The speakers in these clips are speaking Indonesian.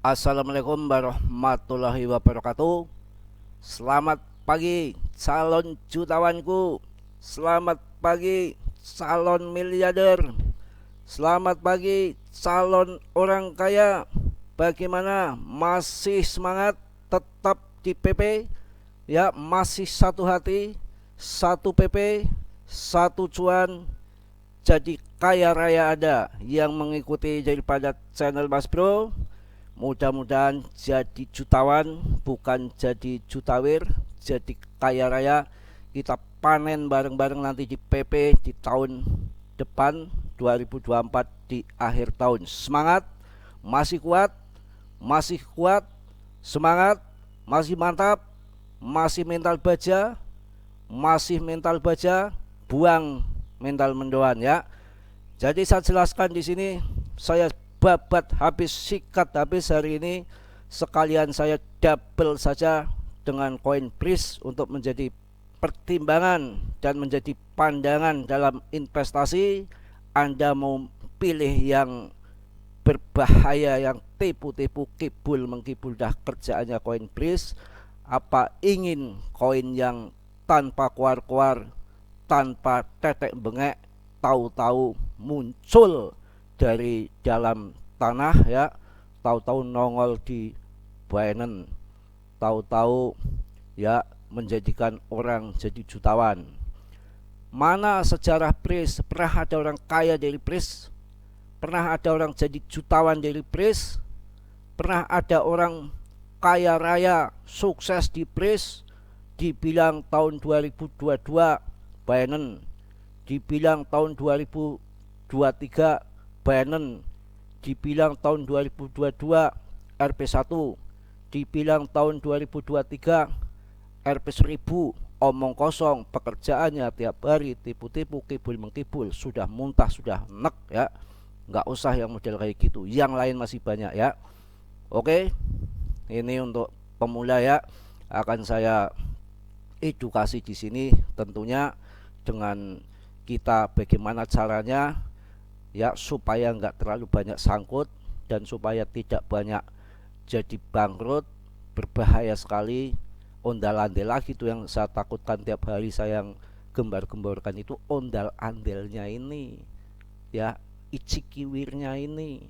Assalamualaikum warahmatullahi wabarakatuh. Selamat pagi calon jutawan,ku. Selamat pagi calon miliarder. Selamat pagi calon orang kaya. Bagaimana? Masih semangat tetap di PP? Ya, masih satu hati, satu PP, satu cuan. Jadi kaya raya ada yang mengikuti daripada channel Mas Bro. Mudah-mudahan jadi jutawan, bukan jadi jutawir, jadi kaya raya. Kita panen bareng-bareng nanti di PP di tahun depan 2024 di akhir tahun. Semangat, masih kuat, semangat, masih mantap, masih mental baja, buang mental mendoan ya. Jadi saya jelaskan di sini, saya babat habis, sikat habis hari ini. Sekalian saya double saja dengan koin BRIS untuk menjadi pertimbangan dan menjadi pandangan dalam investasi. Anda mau pilih yang berbahaya, yang tipu-tipu, kibul mengkibul, dah kerjaannya koin BRIS, apa ingin koin yang tanpa kuar-kuar, tanpa tetek bengek, tahu-tahu muncul dari dalam tanah ya, tahu-tahu nongol di Binance, tahu-tahu ya menjadikan orang jadi jutawan. Mana sejarah BRIS? Pernah ada orang kaya dari BRIS? Pernah ada orang jadi jutawan dari BRIS? Pernah ada orang kaya raya sukses di BRIS? Dibilang tahun 2022 Binance, dibilang tahun 2023 Binance, dibilang tahun 2022 RP1, dibilang tahun 2023 RP1000. Omong kosong, pekerjaannya tiap hari tipu-tipu, kibul mengkibul, sudah muntah, sudah nek ya. Nggak usah yang model kayak gitu, yang lain masih banyak ya. Oke, ini untuk pemula ya. Akan saya edukasi di sini tentunya dengan kita bagaimana caranya ya, supaya nggak terlalu banyak sangkut dan supaya tidak banyak jadi bangkrut. Berbahaya sekali ondal-andel lagi itu yang saya takutkan tiap hari saya yang gembar-gemborkan itu, ondal-andelnya ini ya, icikiwirnya ini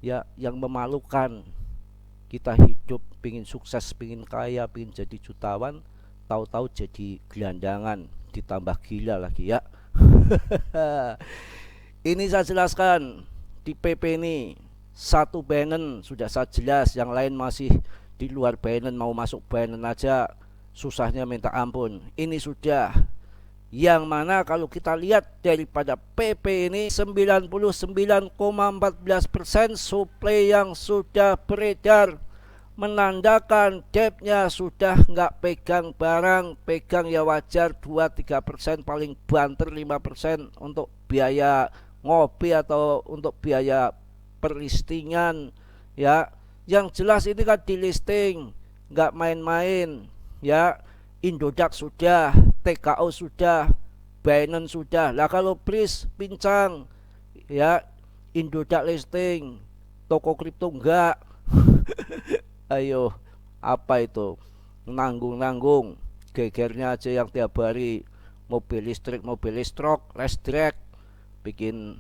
ya, yang memalukan. Kita hidup pingin sukses, pingin kaya, pingin jadi jutawan, tahu-tahu jadi gelandangan, ditambah gila lagi ya. Ini saya jelaskan di PP ini. Satu Binance sudah saya jelas, yang lain masih di luar Binance, mau masuk Binance aja susahnya minta ampun. Ini sudah, yang mana kalau kita lihat daripada PP ini 99,14% suplai yang sudah beredar, menandakan debtnya sudah nggak pegang barang, pegang ya wajar 2-3%, paling banter 5% untuk biaya ngopi atau untuk biaya peristingan ya. Yang jelas ini kan di listing, nggak main-main ya. Indodax sudah, TKO sudah, Binance sudah. Lah kalau BRIS pincang ya, Indodax listing, toko kripto enggak. Ayo, apa itu nanggung-nanggung, gegernya aja yang tiap hari mobil listrik, listrik, bikin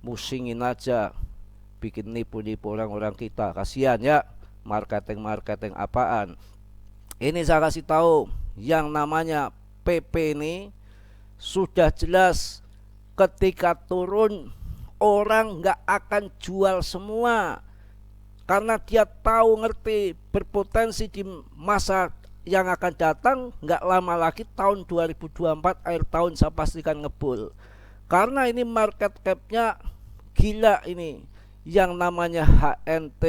musingin aja, bikin nipu-nipu orang-orang kita. Kasihan ya, marketing apaan. Ini saya kasih tahu, yang namanya PP ini sudah jelas ketika turun orang nggak akan jual semua, karena dia tahu, ngerti, berpotensi di masa yang akan datang. Nggak lama lagi tahun 2024 akhir tahun saya pastikan ngebul, karena ini market capnya gila. Ini yang namanya HNT,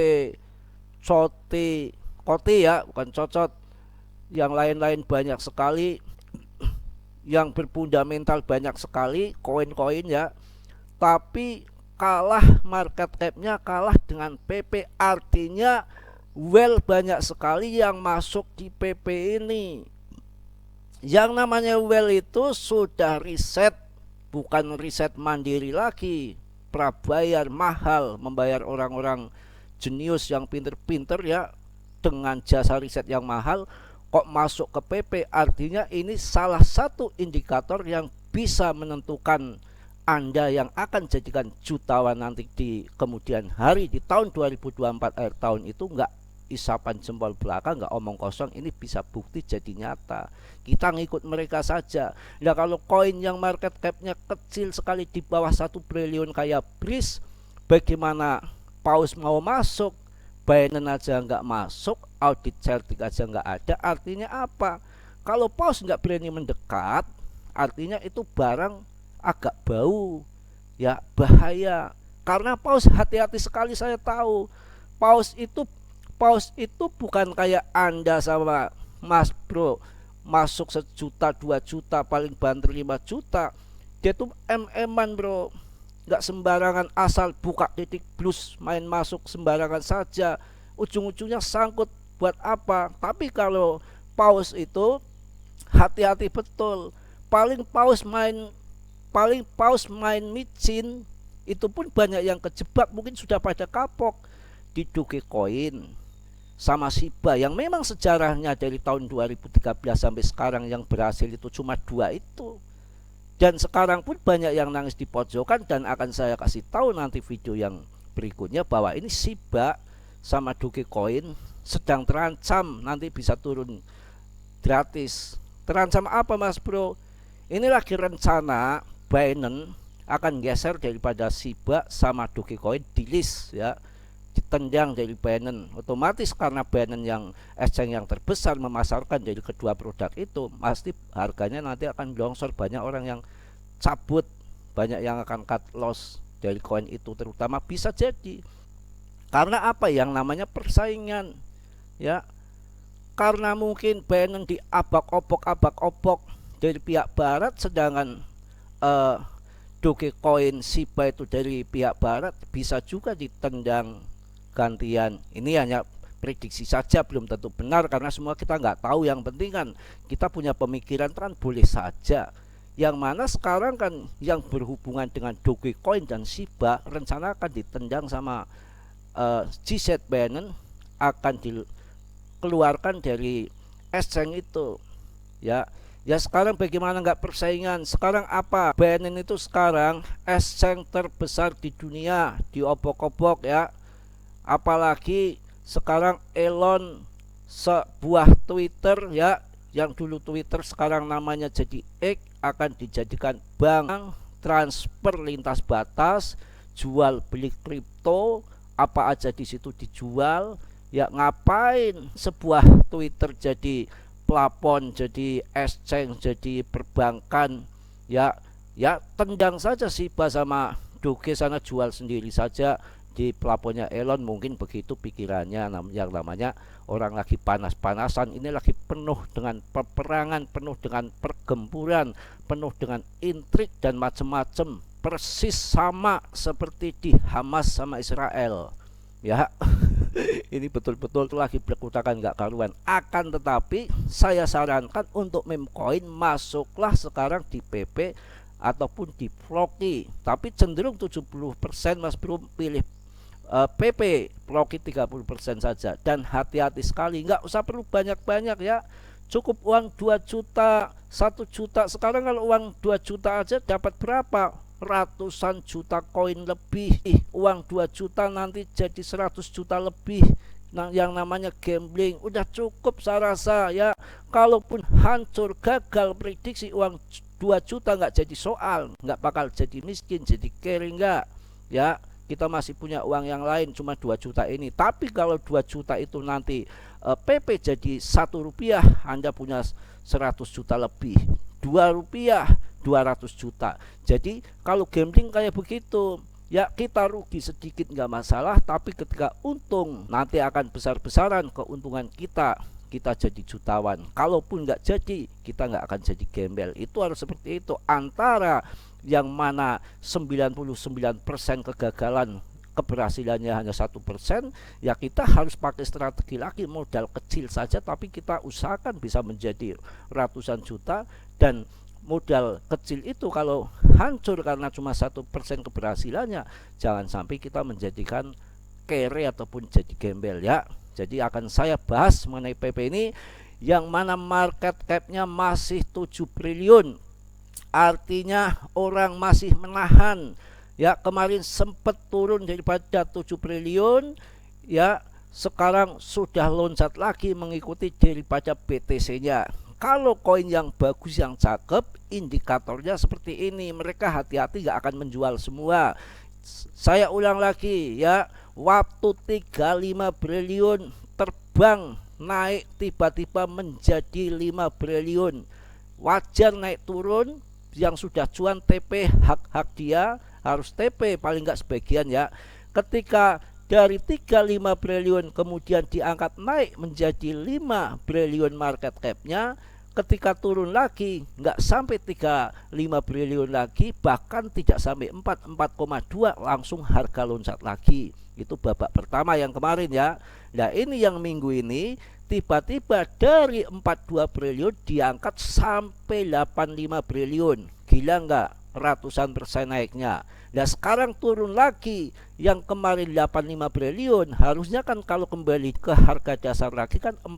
Koti ya, bukan cocot, yang lain-lain banyak sekali, yang berfundamental banyak sekali koin-koin ya, tapi kalah market capnya, kalah dengan PP. Artinya well banyak sekali yang masuk di PP ini. Yang namanya well itu sudah riset, bukan riset mandiri lagi, prabayar, mahal, membayar orang-orang jenius, yang pinter-pinter ya, dengan jasa riset yang mahal kok masuk ke PP. Artinya ini salah satu indikator yang bisa menentukan Anda yang akan jadikan jutawan nanti di kemudian hari di tahun 2024 akhir tahun itu nggak isapan jempol belakang, nggak omong kosong. Ini bisa bukti jadi nyata. Kita ngikut mereka saja. Nah kalau koin yang market capnya kecil sekali di bawah 1 triliun kayak BRIS, bagaimana Paus mau masuk? Binance aja nggak masuk, audit certik aja nggak ada. Artinya apa? Kalau Paus nggak berani mendekat, artinya itu barang agak bau ya, bahaya. Karena Paus hati-hati sekali, saya tahu. Paus itu bukan kayak Anda sama Mas Bro masuk 1 juta 2 juta, paling banter 5 juta. Dia tuh MM-an bro, nggak sembarangan asal buka titik plus main masuk sembarangan saja, ujung-ujungnya sangkut buat apa. Tapi kalau Paus itu hati-hati betul. Paling Paus main micin itu pun banyak yang kejebak, mungkin sudah pada kapok di Dogecoin sama Shiba yang memang sejarahnya dari tahun 2013 sampai sekarang yang berhasil itu cuma 2 itu. Dan sekarang pun banyak yang nangis di pojokan, dan akan saya kasih tahu nanti video yang berikutnya bahwa ini Shiba sama Dogecoin sedang terancam nanti bisa turun gratis. Terancam apa Mas Bro? Ini lagi rencana Binance akan geser daripada Shiba sama Dogecoin di list ya, ditendang dari Binance. Otomatis karena Binance yang exchange yang terbesar memasarkan dari kedua produk itu, pasti harganya nanti akan longsor. Banyak orang yang cabut, banyak yang akan cut loss dari koin itu, terutama bisa jadi karena apa, yang namanya persaingan ya. Karena mungkin Binance diabak-obok dari pihak barat, sedangkan Dogecoin Shiba itu dari pihak barat, bisa juga ditendang gantian. Ini hanya prediksi saja, belum tentu benar karena semua kita nggak tahu. Yang penting kan kita punya pemikiran kan boleh saja. Yang mana sekarang kan yang berhubungan dengan Dogecoin dan Shiba rencana akan ditendang sama GZ Binance, akan dikeluarkan dari exchange itu ya. Ya sekarang bagaimana nggak persaingan? Sekarang apa? Binance itu sekarang exchange terbesar di dunia, diobok-obok ya. Apalagi sekarang Elon sebuah Twitter ya, yang dulu Twitter sekarang namanya jadi X, akan dijadikan bank transfer lintas batas, jual beli kripto, apa aja di situ dijual. Ya ngapain sebuah Twitter jadi plafon, jadi exchange, jadi perbankan ya. Ya tendang saja Shiba sama Doge sana, jual sendiri saja di plafonnya Elon. Mungkin begitu pikirannya. Yang namanya orang lagi panas-panasan, ini lagi penuh dengan peperangan, penuh dengan pergempuran, penuh dengan intrik dan macam-macam, persis sama seperti di Hamas sama Israel ya. Ini betul-betul lagi berkutakan nggak karuan. Akan tetapi saya sarankan untuk meme coin masuklah sekarang di PP ataupun di Floki, tapi cenderung 70% Mas Bro pilih PP, Floki 30% saja. Dan hati-hati sekali, nggak usah perlu banyak-banyak ya, cukup uang 2 juta 1 juta. Sekarang kalau uang 2 juta aja dapat berapa? Ratusan juta koin lebih. Uang 2 juta nanti jadi 100 juta lebih. Nah, yang namanya gambling udah cukup saya rasa ya. Kalaupun hancur, gagal prediksi, uang 2 juta nggak jadi soal, nggak bakal jadi miskin, jadi kere nggak ya. Kita masih punya uang yang lain, cuma 2 juta ini. Tapi kalau 2 juta itu nanti PP jadi 1 rupiah, Anda punya 100 juta lebih. 2 rupiah 200 juta. Jadi kalau gambling kayak begitu ya, kita rugi sedikit nggak masalah, tapi ketika untung nanti akan besar-besaran keuntungan kita jadi jutawan. Kalaupun nggak jadi, kita nggak akan jadi gembel. Itu harus seperti itu. Antara yang mana 99% kegagalan, keberhasilannya hanya 1%, ya kita harus pakai strategi lagi, modal kecil saja tapi kita usahakan bisa menjadi ratusan juta. Dan modal kecil itu kalau hancur karena cuma 1% keberhasilannya, jangan sampai kita menjadikan kere ataupun jadi gembel ya. Jadi akan saya bahas mengenai PP ini, yang mana market cap-nya masih 7 triliun. Artinya orang masih menahan ya. Kemarin sempat turun daripada 7 triliun ya, sekarang sudah loncat lagi mengikuti daripada BTC-nya. Kalau koin yang bagus, yang cakep, indikatornya seperti ini, mereka hati-hati gak akan menjual semua. Saya ulang lagi ya, waktu 35 triliun terbang naik tiba-tiba menjadi 5 triliun. Wajar naik turun, yang sudah cuan TP, hak-hak dia harus TP paling nggak sebagian ya. Ketika dari 35 triliun kemudian diangkat naik menjadi 5 triliun market cap-nya, ketika turun lagi nggak sampai 35 triliun lagi, bahkan tidak sampai 4,2 langsung harga loncat lagi. Itu babak pertama yang kemarin ya. Nah ini yang minggu ini tiba-tiba dari 42 triliun diangkat sampai 85 triliun. Gila nggak? Ratusan persen naiknya. Nah sekarang turun lagi, yang kemarin 85 triliun harusnya kan kalau kembali ke harga dasar lagi kan 4,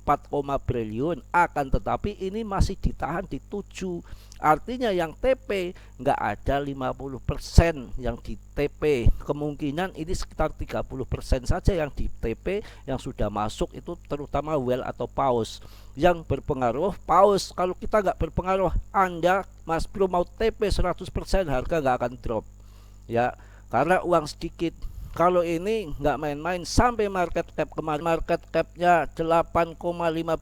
triliun, akan tetapi ini masih ditahan di 7. Artinya yang TP nggak ada 50% yang di TP. Kemungkinan ini sekitar 30% saja yang di TP yang sudah masuk, itu terutama well atau paus yang berpengaruh. Paus kalau kita nggak berpengaruh, Anda Mas Bro mau TP 100%, harga nggak akan drop ya, karena uang sedikit. Kalau ini nggak main-main, sampai market cap kemarin market capnya 8,5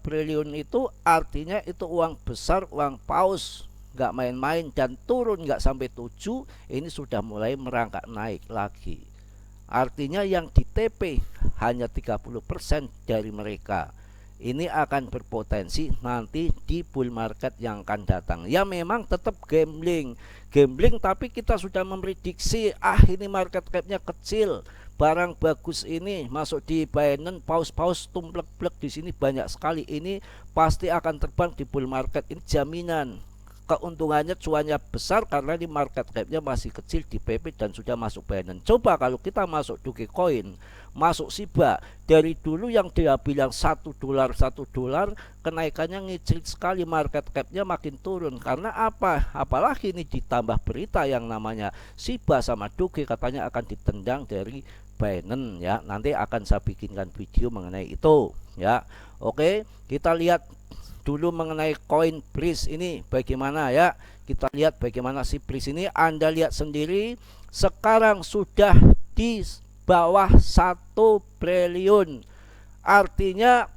triliun, itu artinya itu uang besar, uang paus, nggak main-main, dan turun nggak sampai 7, ini sudah mulai merangkak naik lagi. Artinya yang di TP hanya 30% dari mereka. Ini akan berpotensi nanti di bull market yang akan datang. Ya memang tetap gambling, tapi kita sudah memprediksi ini market capnya kecil, barang bagus ini masuk di Binance, paus-paus tumplek-plek di sini banyak sekali, ini pasti akan terbang di bull market. Ini jaminan keuntungannya, cuannya besar karena di market capnya masih kecil di PP dan sudah masuk Binance. Coba kalau kita masuk Dogecoin, masuk Shiba, dari dulu yang dia bilang $1, kenaikannya ngicil sekali, market capnya makin turun. Karena apa? Apalagi ini ditambah berita yang namanya Shiba sama Doge katanya akan ditendang dari Binance ya. Nanti akan saya bikinkan video mengenai itu ya. Oke, kita lihat dulu mengenai koin BRIZ ini bagaimana ya. Kita lihat bagaimana si BRIZ ini. Anda lihat sendiri sekarang sudah di bawah 1 triliun. Artinya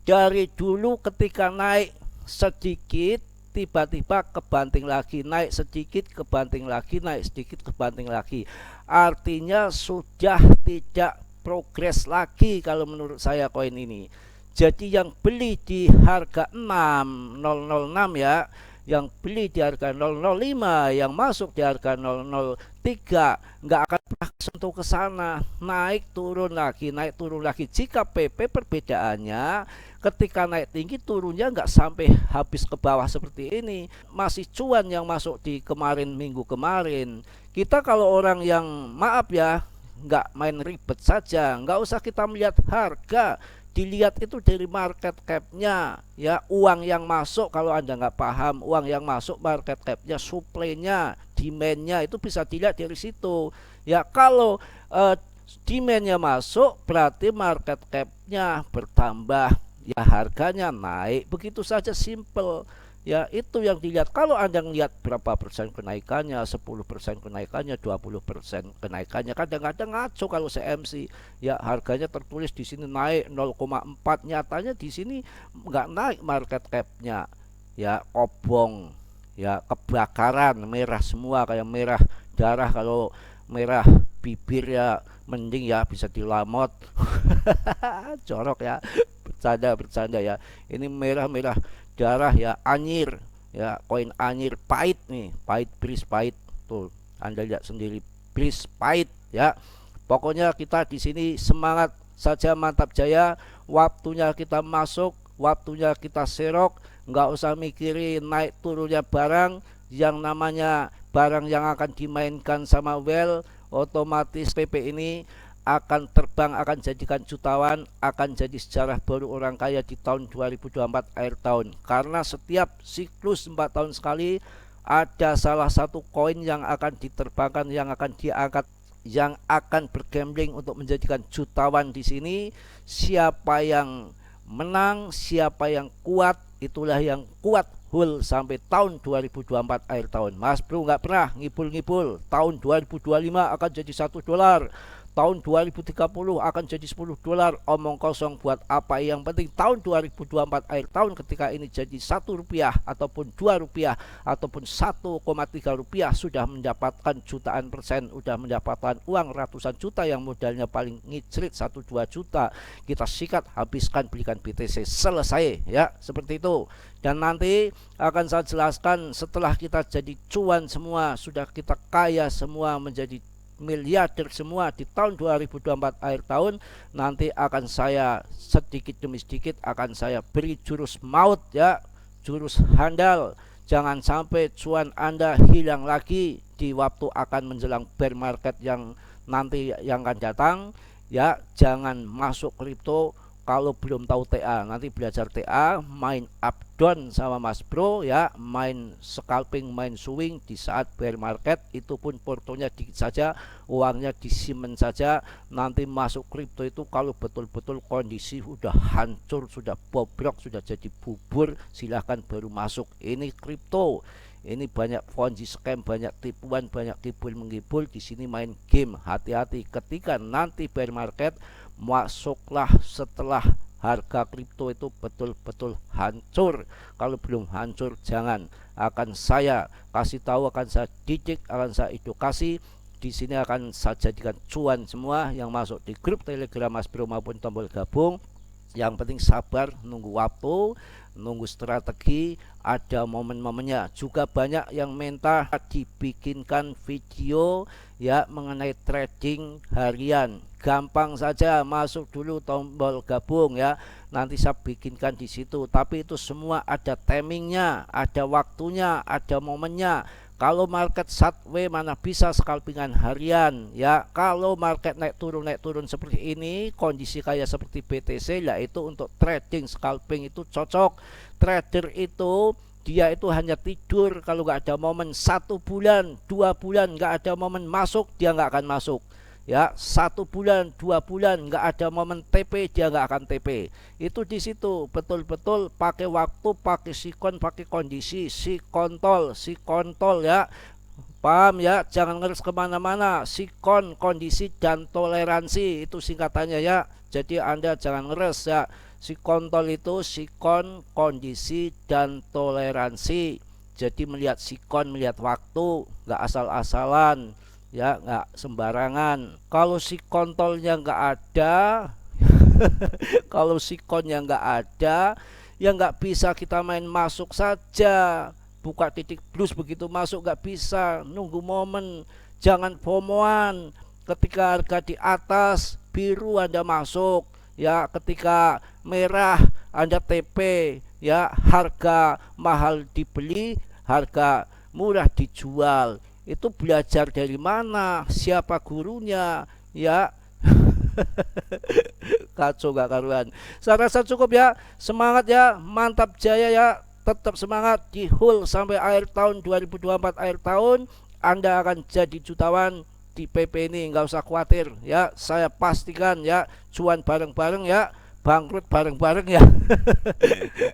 dari dulu ketika naik sedikit tiba-tiba kebanting lagi, naik sedikit kebanting lagi, naik sedikit kebanting lagi. Artinya sudah tidak progres lagi kalau menurut saya koin ini. Jadi yang beli di harga 006 ya, yang beli di harga 005, yang masuk di harga 003 nggak akan pernah sentuh ke sana, naik turun lagi, naik turun lagi. Jika PP perbedaannya ketika naik tinggi turunnya nggak sampai habis ke bawah seperti ini, masih cuan yang masuk di kemarin, minggu kemarin. Kita kalau orang yang maaf ya, nggak main ribet saja, nggak usah kita melihat harga, dilihat itu dari market capnya ya, uang yang masuk. Kalau Anda nggak paham uang yang masuk, market capnya, supply-nya, demand-nya, itu bisa dilihat dari situ ya. Kalau demand-nya masuk berarti market capnya bertambah ya, harganya naik, begitu saja, simple ya. Itu yang dilihat. Kalau Anda lihat berapa persen kenaikannya, 10% kenaikannya, 20% kenaikannya, kadang-kadang ngaco kalau CMC ya. Harganya tertulis di sini naik 0,4, nyatanya di sini nggak naik market capnya ya, kobong ya, kebakaran, merah semua, kayak merah darah. Kalau merah bibir ya mending ya bisa dilamot. Corok ya, bercanda ya. Ini merah darah ya, anyir ya, koin anyir, pahit nih, pahit, BRIZ pahit tuh, Anda lihat sendiri, BRIZ pahit ya. Pokoknya kita di sini semangat saja, mantap jaya. Waktunya kita masuk, waktunya kita serok, nggak usah mikirin naik turunnya barang. Yang namanya barang yang akan dimainkan sama well, otomatis PP ini akan terbang, akan jadikan jutawan, akan jadi sejarah baru orang kaya di tahun 2024 akhir tahun. Karena setiap siklus 4 tahun sekali ada salah satu koin yang akan diterbangkan, yang akan diangkat, yang akan bergambling untuk menjadikan jutawan di sini. Siapa yang menang, siapa yang kuat, itulah yang kuat whole sampai tahun 2024 akhir tahun. Mas Bro nggak pernah ngibul-ngibul. Tahun 2025 akan jadi $1, tahun 2030 akan jadi $10. Omong kosong buat apa? Yang penting tahun 2024 akhir tahun ketika ini jadi ₹1 ataupun ₹2 ataupun ₹1,3 sudah mendapatkan jutaan persen, sudah mendapatkan uang ratusan juta yang modalnya paling ngicrit 1-2 juta. Kita sikat, habiskan, belikan BTC, selesai ya, seperti itu. Dan nanti akan saya jelaskan setelah kita jadi cuan semua, sudah kita kaya semua, menjadi miliarder semua di tahun 2024 akhir tahun, nanti akan saya sedikit demi sedikit akan saya beri jurus maut ya, jurus handal. Jangan sampai cuan Anda hilang lagi di waktu akan menjelang bear market yang nanti yang akan datang ya. Jangan masuk kripto kalau belum tahu TA. Nanti belajar TA, main up down sama Mas Bro ya, main scalping, main swing di saat bear market, itu pun portonya dikit saja, uangnya disimpan saja. Nanti masuk kripto itu kalau betul-betul kondisi sudah hancur, sudah bobrok, sudah jadi bubur, silahkan baru masuk. Ini kripto, ini banyak ponzi scam, banyak tipuan, banyak kibul-menggibul. Di sini main game, hati-hati ketika nanti bear market. Masuklah setelah harga kripto itu betul-betul hancur. Kalau belum hancur jangan. Akan saya kasih tahu, akan saya didik, akan saya edukasi. Di sini akan saya jadikan cuan semua yang masuk di grup Telegram Mas Bro maupun tombol gabung. Yang penting sabar, nunggu waktu, nunggu strategi, ada momen-momennya. Juga banyak yang minta dibikinkan video ya mengenai trading harian. Gampang saja, masuk dulu tombol gabung ya. Nanti saya bikinkan di situ. Tapi itu semua ada timingnya, ada waktunya, ada momennya. Kalau market sideways mana bisa scalpingan harian ya. Kalau market naik turun seperti ini, kondisi kayak seperti BTC lah, itu untuk trading scalping itu cocok. Trader itu dia itu hanya tidur kalau nggak ada momen. 1 bulan 2 bulan nggak ada momen masuk, dia nggak akan masuk ya. 1 bulan 2 bulan nggak ada momen TP, dia nggak akan TP. Itu di situ betul-betul pakai waktu, pakai sikon, pakai kondisi, si kontol ya, paham ya. Jangan ngeres kemana-mana. Sikon, kondisi, dan toleransi itu singkatannya ya. Jadi Anda jangan ngeres ya. Si kontol itu sikon, kondisi, dan toleransi. Jadi melihat sikon, melihat waktu, nggak asal-asalan ya, nggak sembarangan. Kalau si kontolnya nggak ada kalau sikonnya nggak ada ya nggak bisa kita main masuk saja. Buka titik plus begitu masuk nggak bisa, nunggu momen. Jangan FOMOan. Ketika harga di atas biru Anda masuk ya, ketika merah Anda TP ya. Harga mahal dibeli, harga murah dijual. Itu belajar dari mana, siapa gurunya ya. Kacau gak karuan. Saya rasa cukup ya. Semangat ya, mantap jaya ya. Tetap semangat di hold sampai akhir tahun 2024 akhir tahun. Anda akan jadi jutawan di PP ini, nggak usah khawatir ya. Saya pastikan ya, cuan bareng-bareng ya, bangkrut bareng-bareng ya.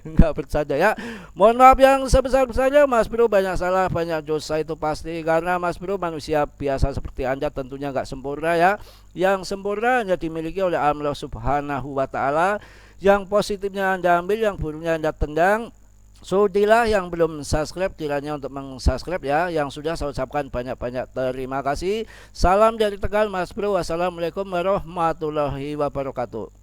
Nggak bercanda ya. Mohon maaf yang sebesar-besarnya, Mas Bro banyak salah, banyak dosa, itu pasti. Karena Mas Bro manusia biasa seperti Anda, tentunya nggak sempurna ya. Yang sempurna hanya dimiliki oleh Allah Subhanahu wa Ta'ala. Yang positifnya Anda ambil, yang buruknya Anda tendang. Sudilah yang belum subscribe, kiranya untuk meng-subscribe ya. Yang sudah saya ucapkan banyak-banyak terima kasih. Salam dari Tegal Mas Bro. Wassalamualaikum warahmatullahi wabarakatuh.